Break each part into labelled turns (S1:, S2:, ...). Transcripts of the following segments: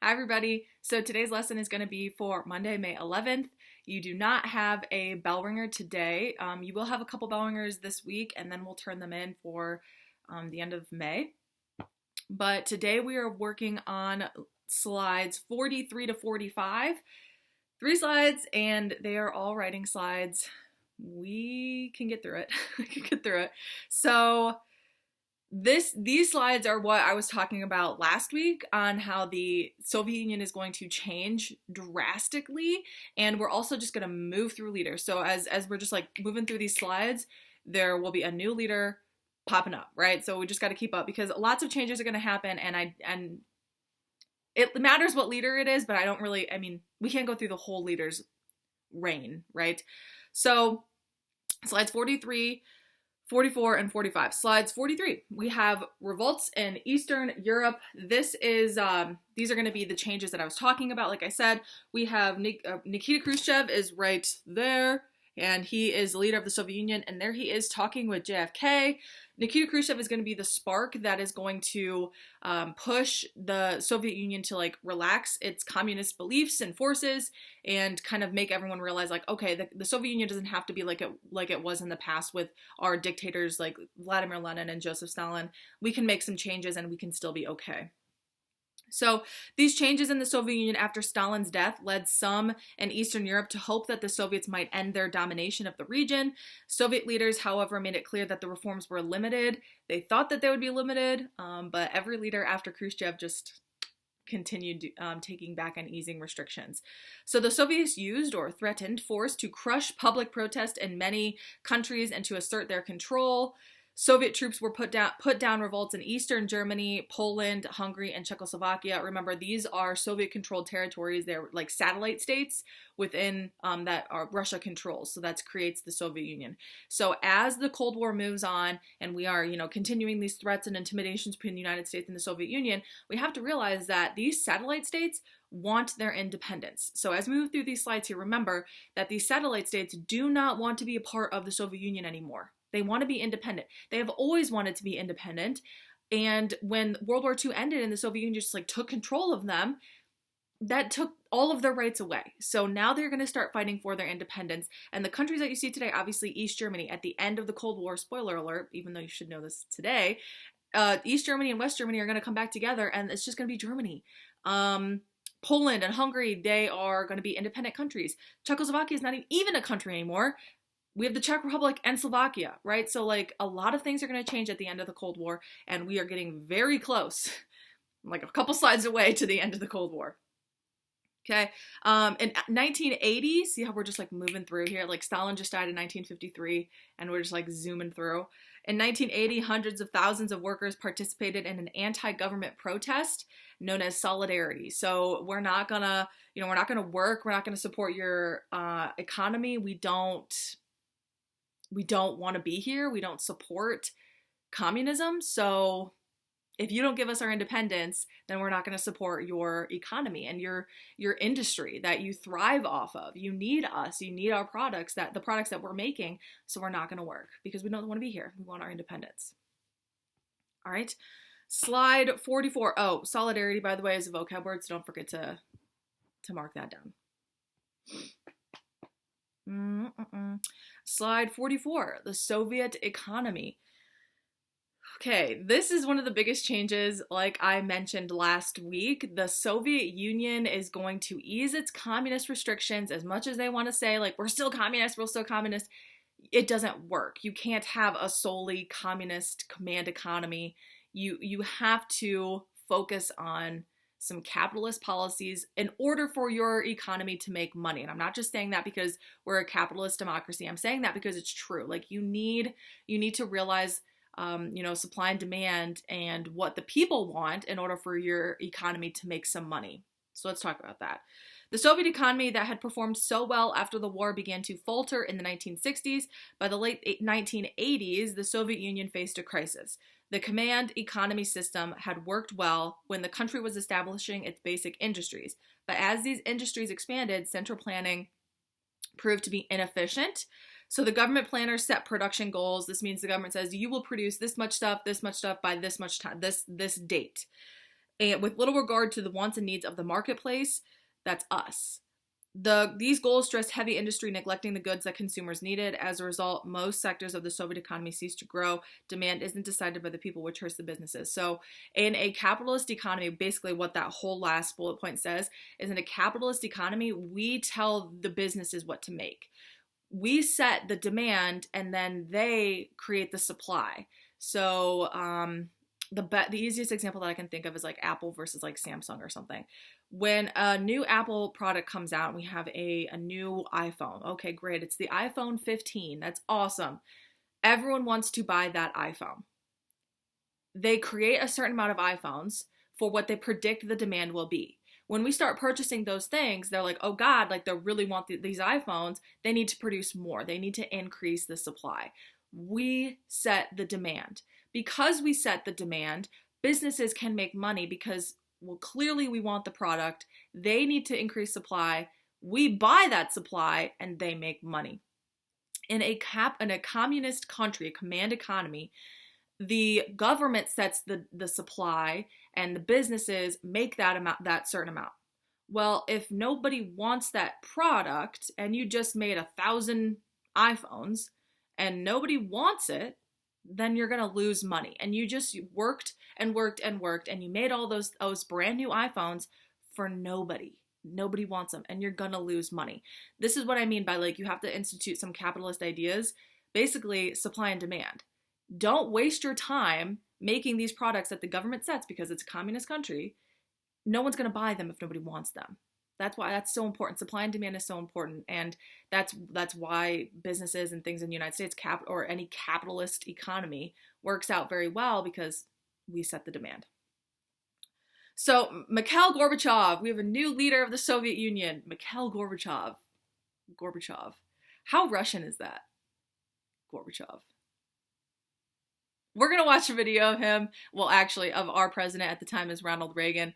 S1: Hi everybody. So today's lesson is going to be for Monday, May 11th. You do not have a bell ringer today. You will have a couple bell ringers this week and then we'll turn them in for the end of May. But today we are working on slides 43 to 45. 3 slides and they are all writing slides. We can get through it. We can get through it. So these slides are what I was talking about last week on how the Soviet Union is going to change drastically, and we're also just going to move through leaders. So as we're just like moving through these slides, there will be a new leader popping up, right? So we just got to keep up because lots of changes are going to happen, and it matters what leader it is, but we can't go through the whole leader's reign, right? So slides 43, 44, and 45. Slides 43, we have revolts in Eastern Europe. These are going to be the changes that I was talking about. Like I said, we have Nikita Khrushchev is right there, and he is the leader of the Soviet Union, and there he is talking with JFK. Nikita Khrushchev is going to be the spark that is going to push the Soviet Union to like relax its communist beliefs and forces and kind of make everyone realize like, okay, the Soviet Union doesn't have to be like it was in the past with our dictators like Vladimir Lenin and Joseph Stalin. We can make some changes and we can still be okay. So these changes in the Soviet Union after Stalin's death led some in Eastern Europe to hope that the Soviets might end their domination of the region. Soviet leaders, however, made it clear that the reforms were limited. They thought that they would be limited, but every leader after Khrushchev just continued taking back and easing restrictions. So the Soviets used or threatened force to crush public protest in many countries and to assert their control. Soviet troops were put down revolts in Eastern Germany, Poland, Hungary, and Czechoslovakia. Remember, these are Soviet-controlled territories. They're like satellite states within that Russia controls. So that creates the Soviet Union. So as the Cold War moves on, and we are, continuing these threats and intimidations between the United States and the Soviet Union, we have to realize that these satellite states want their independence. So as we move through these slides here, remember that these satellite states do not want to be a part of the Soviet Union anymore. They want to be independent. They have always wanted to be independent. And when World War II ended and the Soviet Union just like took control of them, that took all of their rights away. So now they're going to start fighting for their independence. And the countries that you see today, obviously East Germany, at the end of the Cold War, spoiler alert, even though you should know this today, East Germany and West Germany are going to come back together and it's just going to be Germany. Poland and Hungary, they are going to be independent countries. Czechoslovakia is not even a country anymore. We have the Czech Republic and Slovakia, right? So like a lot of things are going to change at the end of the Cold War, and we are getting very close, like a couple slides away to the end of the Cold War. Okay, in 1980, see how we're just like moving through here? Like Stalin just died in 1953, and we're just like zooming through. In 1980, hundreds of thousands of workers participated in an anti-government protest known as Solidarity. So we're not gonna, we're not gonna work. We're not gonna support your economy. We don't want to be here. We don't support communism. So if you don't give us our independence, then we're not going to support your economy and your industry that you thrive off of. You need us. You need our products, the products that we're making. So we're not going to work because we don't want to be here. We want our independence. All right. Slide 44. Oh, solidarity, by the way, is a vocab word. So don't forget to mark that down. Slide 44, the Soviet economy. Okay, this is one of the biggest changes, like I mentioned last week. The Soviet Union is going to ease its communist restrictions as much as they want to say, like, we're still communist. It doesn't work. You can't have a solely communist command economy. You have to focus on some capitalist policies in order for your economy to make money. And I'm not just saying that because we're a capitalist democracy. I'm saying that because it's true. Like you need to realize, supply and demand and what the people want in order for your economy to make some money. So let's talk about that. The Soviet economy that had performed so well after the war began to falter in the 1960s. By the late 1980s, the Soviet Union faced a crisis. The command economy system had worked well when the country was establishing its basic industries. But as these industries expanded, central planning proved to be inefficient. So the government planners set production goals. This means the government says you will produce this much stuff by this much time, this date. and with little regard to the wants and needs of the marketplace. That's us. These goals stressed heavy industry neglecting the goods that consumers needed. As a result, most sectors of the Soviet economy ceased to grow. Demand isn't decided by the people, which hurts the businesses. So in a capitalist economy, basically what that whole last bullet point says is, in a capitalist economy, we tell the businesses what to make. We set the demand and then they create the supply. So the easiest example that I can think of is like Apple versus like Samsung or something. When a new Apple product comes out, we have a new iPhone. Okay, great. It's the iPhone 15. That's awesome. Everyone wants to buy that iPhone. They create a certain amount of iPhones for what they predict the demand will be. When we start purchasing those things, they're like, oh God, like they really want these iPhones. They need to produce more. They need to increase the supply. We set the demand. Because we set the demand, businesses can make money because, well, clearly we want the product. They need to increase supply. We buy that supply and they make money. In a communist country, a command economy, the government sets the supply and the businesses make that certain amount. Well, if nobody wants that product and you just made 1,000 iPhones and nobody wants it, then you're going to lose money. And you just worked and worked and worked and you made all those brand new iPhones for nobody. Nobody wants them and you're going to lose money. This is what I mean by like you have to institute some capitalist ideas, basically supply and demand. Don't waste your time making these products that the government sets because it's a communist country. No one's going to buy them if nobody wants them. That's why that's so important. Supply and demand is so important. And that's why businesses and things in the United States or any capitalist economy works out very well, because we set the demand. So Mikhail Gorbachev, we have a new leader of the Soviet Union. Mikhail Gorbachev. How Russian is that? Gorbachev. We're going to watch a video of him, well, actually, of our president at the time is Ronald Reagan,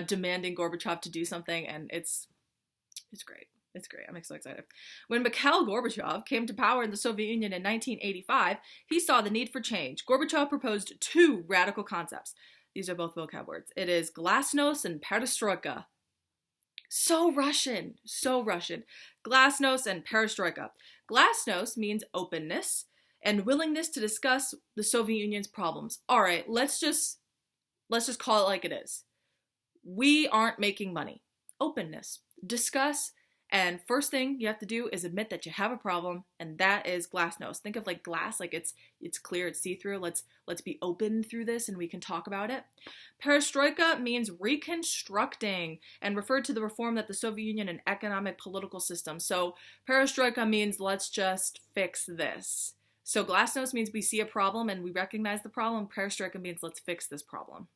S1: demanding Gorbachev to do something, and it's great. It's great. I'm so excited. When Mikhail Gorbachev came to power in the Soviet Union in 1985, he saw the need for change. Gorbachev proposed two radical concepts. These are both vocab words. It is glasnost and perestroika. So Russian. So Russian. Glasnost and perestroika. Glasnost means openness and willingness to discuss the Soviet Union's problems. All right, let's just call it like it is. We aren't making money. Openness. Discuss. And first thing you have to do is admit that you have a problem, and that is glasnost. Think of like glass, like it's clear, it's see-through. Let's be open through this and we can talk about it. Perestroika means reconstructing and referred to the reform that the Soviet Union and economic political system. So perestroika means let's just fix this. So glasnost means we see a problem and we recognize the problem. Perestroika means let's fix this problem.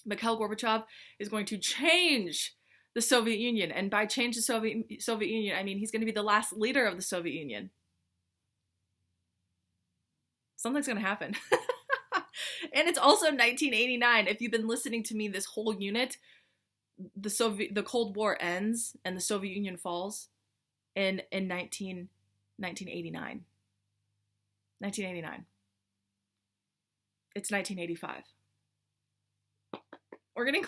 S1: Mikhail Gorbachev is going to change the Soviet Union. And by change the Soviet Union, I mean he's going to be the last leader of the Soviet Union. Something's going to happen. And it's also 1989. If you've been listening to me this whole unit, the Cold War ends and the Soviet Union falls in 1989. 1989. It's 1985. We're getting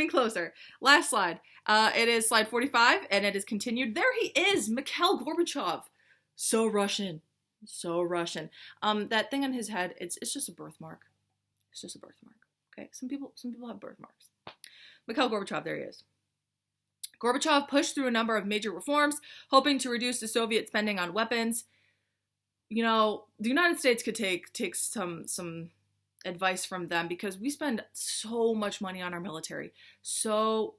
S1: closer. Last slide. It is slide 45, and it is continued. There he is, Mikhail Gorbachev. So Russian. That thing on his head, it's just a birthmark. It's just a birthmark. Okay, some people have birthmarks. Mikhail Gorbachev, there he is. Gorbachev pushed through a number of major reforms, hoping to reduce the Soviet spending on weapons. You know, the United States could take some advice from them, because we spend so much money on our military. So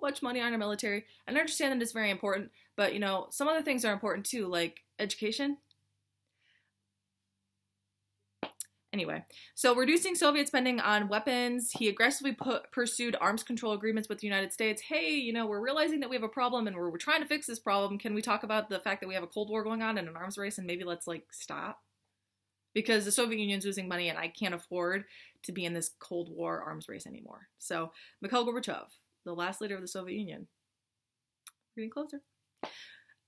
S1: much money on our military. And I understand that it's very important, but you know, some other things are important too, like education. Anyway, so reducing Soviet spending on weapons, he aggressively pursued arms control agreements with the United States. Hey, you know, we're realizing that we have a problem and we're trying to fix this problem. Can we talk about the fact that we have a Cold War going on and an arms race, and maybe let's like stop? Because the Soviet Union's losing money and I can't afford to be in this Cold War arms race anymore. So Mikhail Gorbachev, the last leader of the Soviet Union. We're getting closer.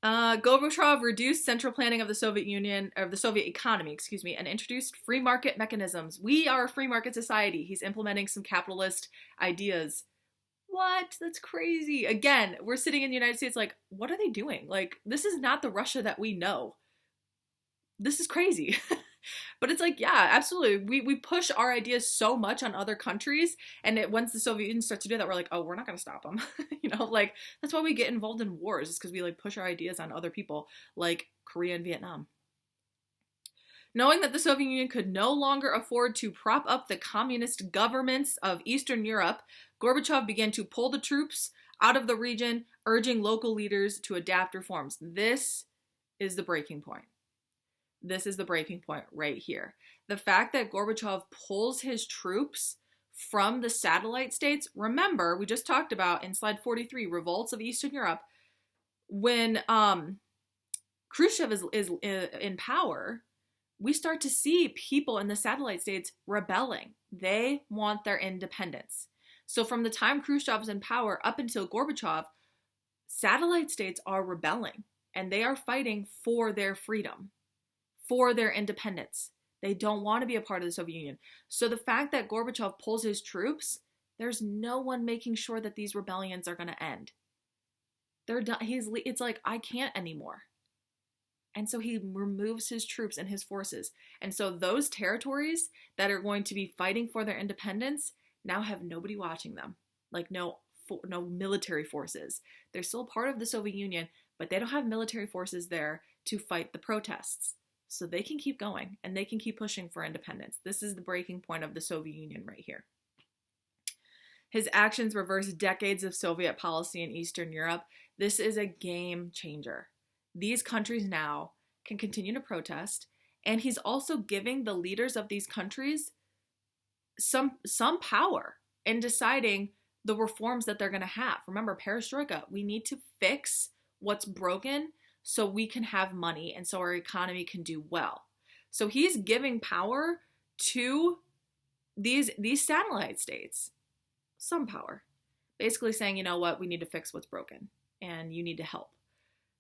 S1: Gorbachev reduced central planning of the Soviet Union, or the Soviet economy, and introduced free market mechanisms. We are a free market society. He's implementing some capitalist ideas. What? That's crazy. Again, we're sitting in the United States like, what are they doing? Like, this is not the Russia that we know. This is crazy. But it's like, yeah, absolutely. We push our ideas so much on other countries, and once the Soviet Union starts to do that, we're like, oh, we're not going to stop them. Like, that's why we get involved in wars, is because we like push our ideas on other people, like Korea and Vietnam. Knowing that the Soviet Union could no longer afford to prop up the communist governments of Eastern Europe, Gorbachev began to pull the troops out of the region, urging local leaders to adapt reforms. This is the breaking point. This is the breaking point right here. The fact that Gorbachev pulls his troops from the satellite states, remember, we just talked about in slide 43, revolts of Eastern Europe, when Khrushchev is in power, we start to see people in the satellite states rebelling. They want their independence. So from the time Khrushchev is in power up until Gorbachev, satellite states are rebelling, and they are fighting for their freedom, for their independence. They don't want to be a part of the Soviet Union. So the fact that Gorbachev pulls his troops, there's no one making sure that these rebellions are going to end. They're done. It's like, I can't anymore. And so he removes his troops and his forces. And so those territories that are going to be fighting for their independence now have nobody watching them. Like no military forces. They're still part of the Soviet Union, but they don't have military forces there to fight the protests. So they can keep going, and they can keep pushing for independence. This is the breaking point of the Soviet Union right here. His actions reverse decades of Soviet policy in Eastern Europe. This is a game changer. These countries now can continue to protest, and he's also giving the leaders of these countries some power in deciding the reforms that they're going to have. Remember, perestroika, we need to fix what's broken so we can have money and so our economy can do well. So he's giving power to these satellite states, some power, basically saying, you know what, we need to fix what's broken and you need to help.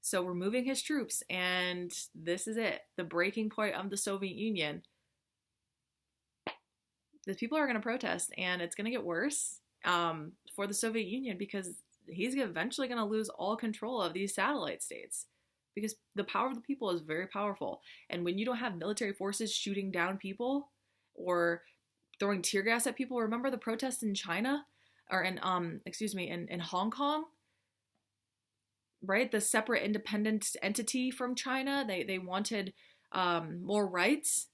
S1: So we're moving his troops, and this is it, the breaking point of the Soviet Union. The people are going to protest, and it's going to get worse for the Soviet Union, because he's eventually going to lose all control of these satellite states, because the power of the people is very powerful. And when you don't have military forces shooting down people or throwing tear gas at people, remember the protests in China, or in Hong Kong, right? The separate independent entity from China. They wanted more rights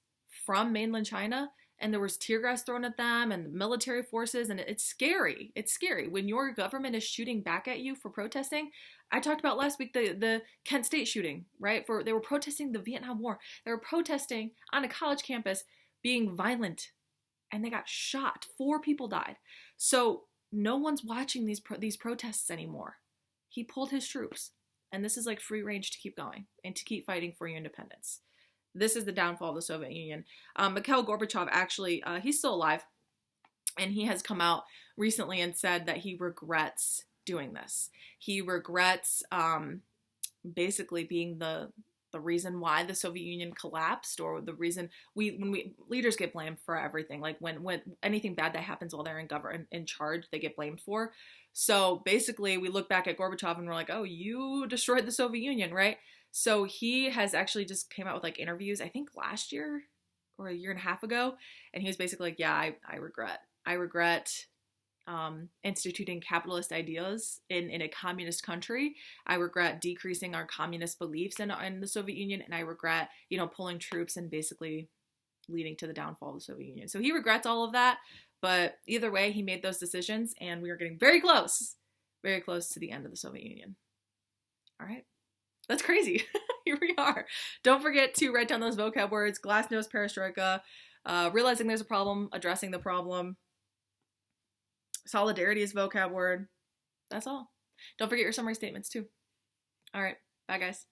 S1: from mainland China, and there was tear gas thrown at them and military forces, and it's scary. It's scary when your government is shooting back at you for protesting. I talked about last week the Kent State shooting, right? They were protesting the Vietnam War. They were protesting on a college campus, being violent, and they got shot. 4 people died. So no one's watching these protests anymore. He pulled his troops, and this is like free range to keep going and to keep fighting for your independence. This is the downfall of the Soviet Union. Mikhail Gorbachev, actually, he's still alive, and he has come out recently and said that he regrets doing this. He regrets basically being the reason why the Soviet Union collapsed, or the reason leaders get blamed for everything. Like when anything bad that happens while they're in charge, they get blamed for. So basically, we look back at Gorbachev and we're like, oh, you destroyed the Soviet Union, right? So he has actually just came out with like interviews, I think last year or a year and a half ago. And he was basically like, yeah, I regret instituting capitalist ideas in a communist country. I regret decreasing our communist beliefs in the Soviet Union. And I regret, pulling troops and basically leading to the downfall of the Soviet Union. So he regrets all of that. But either way, he made those decisions, and we are getting very close to the end of the Soviet Union. All right. That's crazy. Here we are. Don't forget to write down those vocab words: glasnost, perestroika, realizing there's a problem, addressing the problem. Solidarity is vocab word. That's all. Don't forget your summary statements too. All right. Bye, guys.